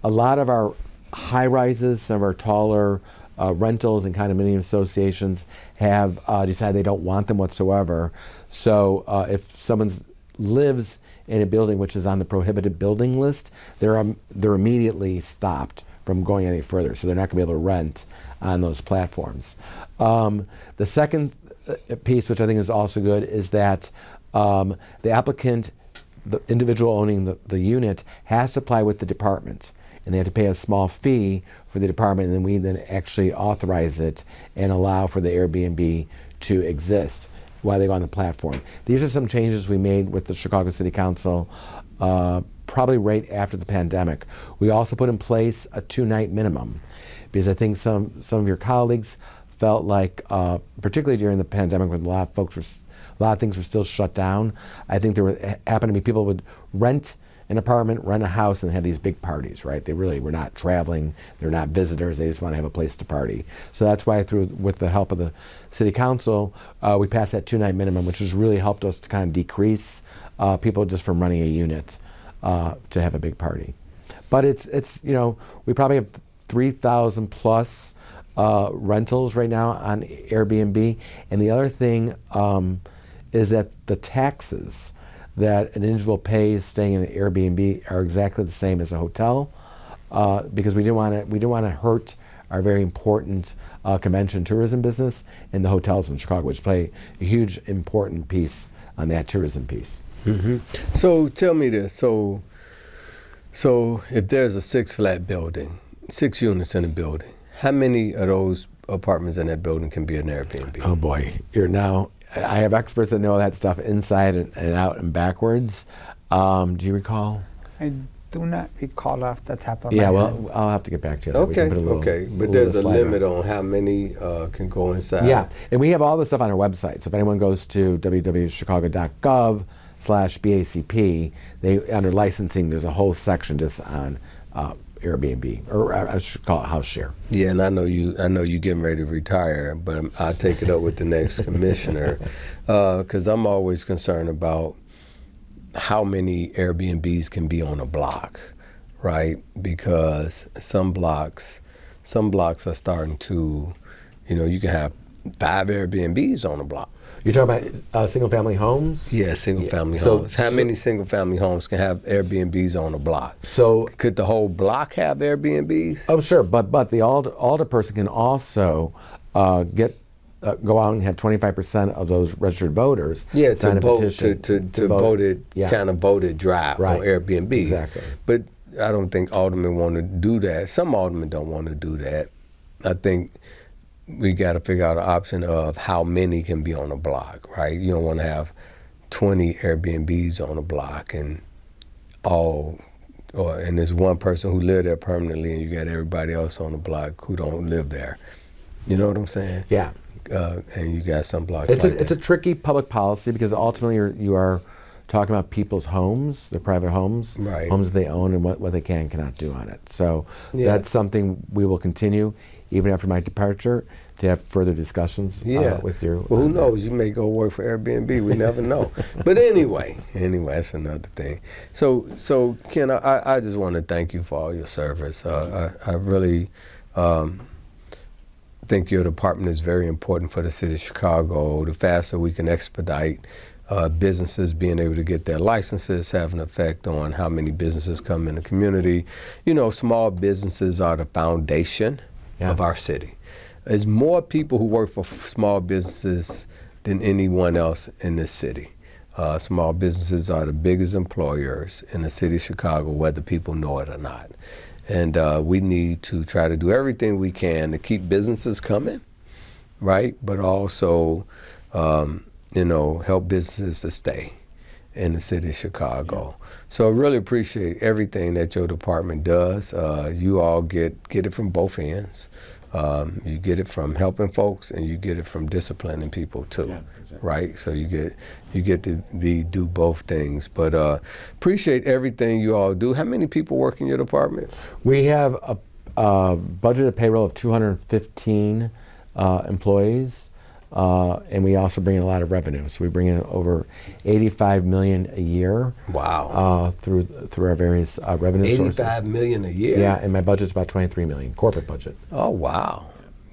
lot of our high rises, some of our taller rentals and condominium associations have decided they don't want them whatsoever. So if someone lives in a building which is on the prohibited building list, they're immediately stopped from going any further. So they're not going to be able to rent on those platforms. The second piece, which I think is also good, is that the applicant, the individual owning the unit, has to apply with the department. And they have to pay a small fee for the department, and then we then actually authorize it and allow for the Airbnb to exist while they go on the platform. These are some changes we made with the Chicago City Council probably right after the pandemic. We also put in place a 2-night minimum, because I think some of your colleagues felt like, particularly during the pandemic when a lot of things were still shut down, I think happened to be people would rent an apartment, rent a house, and have these big parties, right? They really were not traveling, they're not visitors, they just want to have a place to party. So that's why with the help of the City Council, we passed that 2-night minimum, which has really helped us to kind of decrease people just from running a unit to have a big party. But it's we probably have 3,000 plus rentals right now on Airbnb. And the other thing is that the taxes that an individual pays staying in an Airbnb are exactly the same as a hotel, because we didn't want to hurt our very important convention tourism business and the hotels in Chicago, which play a huge important piece on that tourism piece. Mm-hmm. So tell me this. So if there's a 6-flat building, 6 units in a building, how many of those apartments in that building can be an Airbnb? Oh boy, I have experts that know that stuff inside and out and backwards. Do you recall? I do not recall off the top of my Yeah, head. well, I'll have to get back to you. We can Okay, put a little- okay. But little there's a slider. limit on how many can go inside. Yeah, and we have all this stuff on our website. So if anyone goes to www.chicago.gov/BACP, under licensing, there's a whole section just on Airbnb, or I should call it house share. Yeah, and I know you getting ready to retire, but I'll take it up with the next commissioner, because I'm always concerned about how many Airbnbs can be on a block, right? Because some blocks are starting to, you can have 5 Airbnbs on a block. You're talking about single-family homes? Yeah, single-family So- homes. How many single-family homes can have Airbnbs on a block? So, Could the whole block have Airbnbs? oh sure, but the alder person can also go out and have 25% of those registered voters Yeah, sign to a vote petition to vote it, Yeah. kind of voted dry Right. on Airbnbs. Exactly. But I don't think aldermen want to do that. Some aldermen don't want to do that. I think we got to figure out an option of how many can be on a block, right? You don't want to have 20 Airbnbs on a block and there's one person who live there permanently and you got everybody else on the block who don't live there. You know what I'm saying? Yeah. And you got some blocks It's like a tricky public policy because ultimately you are talking about people's homes, their private homes, Right. homes they own, and what they can and cannot do on it. So Yeah. that's something we will continue, even after my departure, to have further discussions with you. Well, who on that. knows? You may go work for Airbnb. We never know. But anyway, that's another thing. So Ken, I just want to thank you for all your service. I really think your department is very important for the city of Chicago. The faster we can expedite businesses being able to get their licenses have an effect on how many businesses come in the community. Small businesses are the foundation of our city. There's more people who work for small businesses than anyone else in this city. Small businesses are the biggest employers in the city of Chicago, whether people know it or not. And we need to try to do everything we can to keep businesses coming, right? But also, help businesses to stay in the city of Chicago. So I really appreciate everything that your department does. You all get it from both ends. You get it from helping folks, and you get it from disciplining people too, exactly. Right? So you get to do both things. But appreciate everything you all do. How many people work in your department? We have a budgeted payroll of 215 employees. And we also bring in a lot of revenue. So we bring in over $85 million a year. Wow. Through our various revenue sources. $85 million a year? Yeah, and my budget's about $23 million, corporate budget. Oh, wow.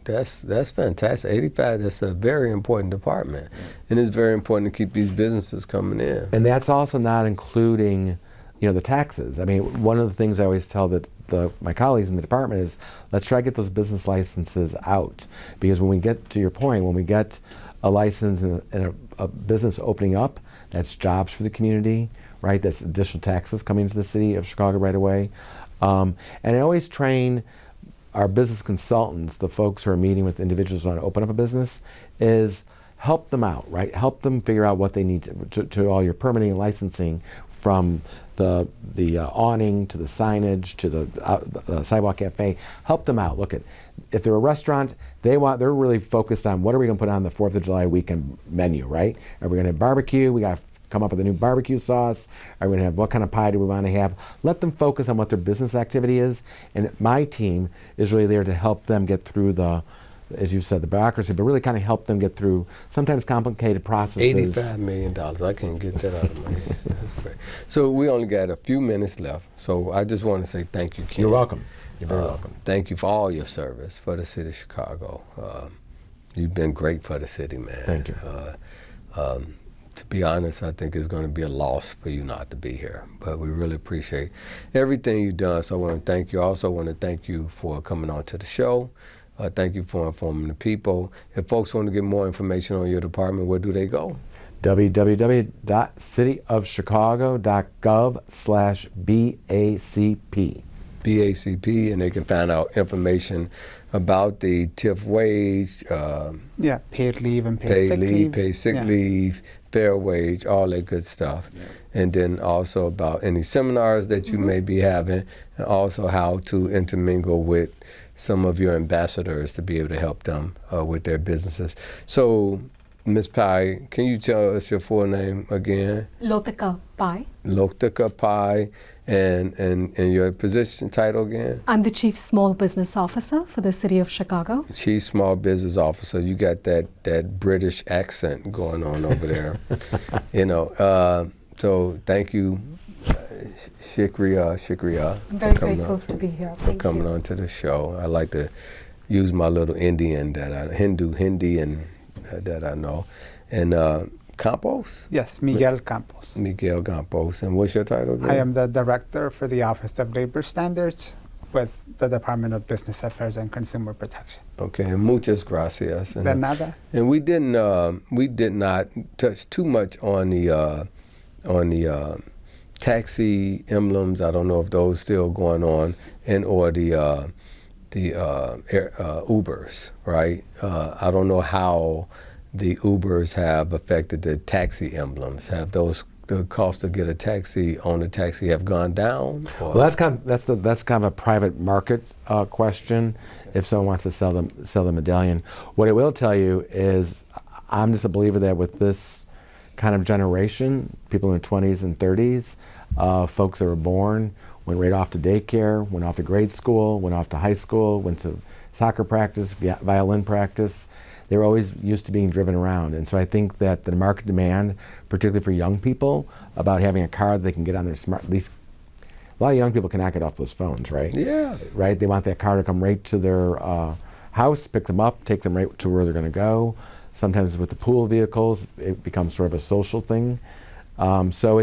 That's fantastic. 85, that's a very important department. And it's very important to keep these businesses coming in. And that's also not including, the taxes. I mean, one of the things I always tell my colleagues in the department is, let's try to get those business licenses out. Because when we get to your point, when we get a license and a business opening up, that's jobs for the community, right? That's additional taxes coming to the city of Chicago right away. And I always train our business consultants, the folks who are meeting with individuals who want to open up a business, is help them out, right? Help them figure out what they need to all your permitting and licensing, from the awning to the signage to the sidewalk cafe. Help them out. Look, if they're a restaurant, they're really focused on what are we going to put on the 4th of July weekend menu, right? Are we going to have barbecue? We got to come up with a new barbecue sauce. Are we going to have, what kind of pie do we want to have? Let them focus on what their business activity is. And my team is really there to help them get through as you said, the bureaucracy, but really kind of help them get through sometimes complicated processes. $85 million. I can't get that out of my head. That's great. So we only got a few minutes left. So I just want to say thank you, Ken. You're welcome. You're very welcome. Thank you for all your service for the city of Chicago. You've been great for the city, man. Thank you. To be honest, I think it's going to be a loss for you not to be here. But we really appreciate everything you've done. So I want to thank you. I also want to thank you for coming on to the show. Thank you for informing the people. If folks want to get more information on your department, where do they go? www.cityofchicago.gov/BACP. BACP, and they can find out information about the TIF wage, Yeah, paid leave and paid paid sick leave, paid sick Yeah. leave, fair wage, all that good stuff. And then also about any seminars that you may be having, and also how to intermingle with some of your ambassadors to be able to help them with their businesses. So, Ms. Pai, can you tell us your full name again? Lotika Pai. Lotika Pai, and your position title again? I'm the Chief Small Business Officer for the City of Chicago. Chief Small Business Officer. You got that British accent going on over there. So thank you, Shikriya. I'm very grateful to be here. Thank coming you. on to the show. I like to use my little Indian Hindi that I know. And Campos? Yes, Miguel Campos. Miguel Campos. And what's your title again? I am the director for the Office of Labor Standards with the Department of Business Affairs and Consumer Protection. Okay, muchas gracias. De nada. And we did not touch too much on the taxi emblems. I don't know if those still going on, and or the Ubers, right? I don't know how the Ubers have affected the taxi emblems. Have the cost to get a taxi on a taxi have gone down? Or? Well, that's kind of a private market question. If someone wants to sell the medallion, what I will tell you is, I'm just a believer that with this kind of generation, people in their 20s and 30s, folks that were born, went right off to daycare, went off to grade school, went off to high school, went to soccer practice, violin practice. They were always used to being driven around. And so I think that the market demand, particularly for young people, about having a car that they can get on their smart, at least a lot of young people cannot get off those phones, right? Yeah. Right? They want that car to come right to their house, pick them up, take them right to where they're going to go. Sometimes with the pool vehicles, it becomes sort of a social thing. So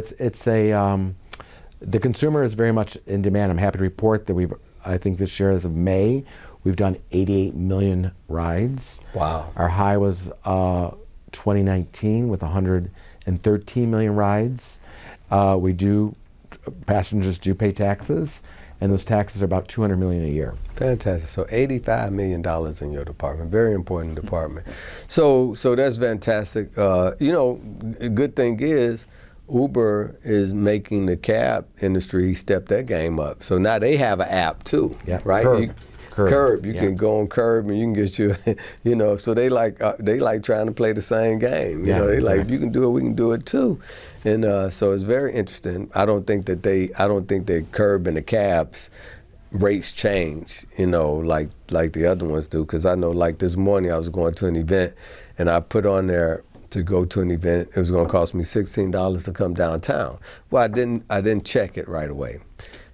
the consumer is very much in demand. I'm happy to report that I think this year as of May, we've done 88 million rides. Wow. Our high was 2019 with 113 million rides. Passengers do pay taxes, and those taxes are about $200 million a year. Fantastic. So $85 million in your department. Very important department. So that's fantastic. A good thing is Uber is making the cab industry step their game up. So now they have an app too, right? Curb. You can go on Curb and you can get your, so they like trying to play the same game. If you can do it, we can do it too. And so it's very interesting. I don't think that Curb and the cabs rates change, like the other ones do. Because I know, like this morning, I was going to an event and I put on there to go to an event. It was going to cost me $16 to come downtown. Well, I didn't check it right away.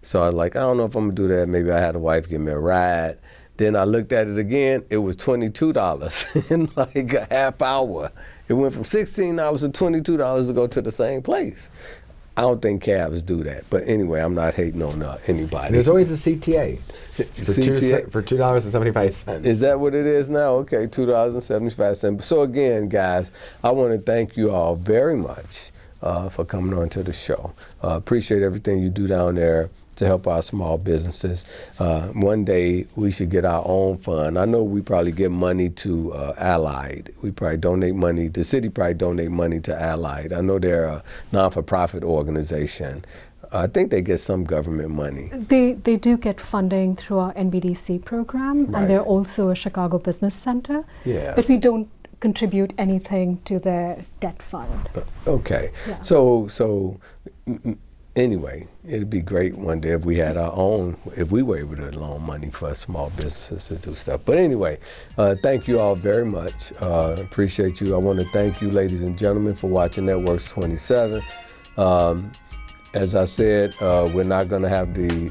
So I was like, I don't know if I'm gonna do that. Maybe I had a wife give me a ride. Then I looked at it again. It was $22 in like a half hour. It went from $16 to $22 to go to the same place. I don't think cabs do that. But anyway, I'm not hating on anybody. There's always a CTA. CTA? For $2.75. Is that what it is now? Okay, $2.75. So again, guys, I want to thank you all very much for coming on to the show. Appreciate everything you do down there to help our small businesses. One day we should get our own fund. I know we probably give money to Allied. We probably donate money, the city probably donate money to Allied. I know they're a non-for-profit organization. I think they get some government money. They do get funding through our NBDC program, Right. and they're also a Chicago Business Center. Yeah. But we don't contribute anything to their debt fund. Okay. Yeah. So anyway, it'd be great one day if we had our own, if we were able to loan money for small businesses to do stuff. But anyway, thank you all very much. Appreciate you. I want to thank you, ladies and gentlemen, for watching Networks 27. As I said, we're not going to have the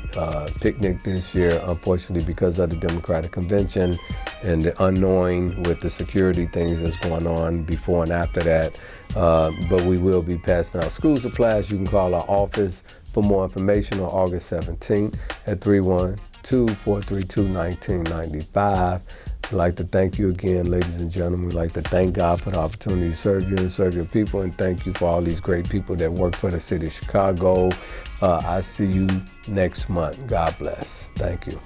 picnic this year, unfortunately, because of the Democratic Convention and the unknowing with the security things that's going on before and after that. But we will be passing out school supplies. You can call our office for more information on August 17th at 312-432-1995. I'd like to thank you again, ladies and gentlemen. We'd like to thank God for the opportunity to serve you and serve your people, and thank you for all these great people that work for the city of Chicago. I see you next month. God bless. Thank you.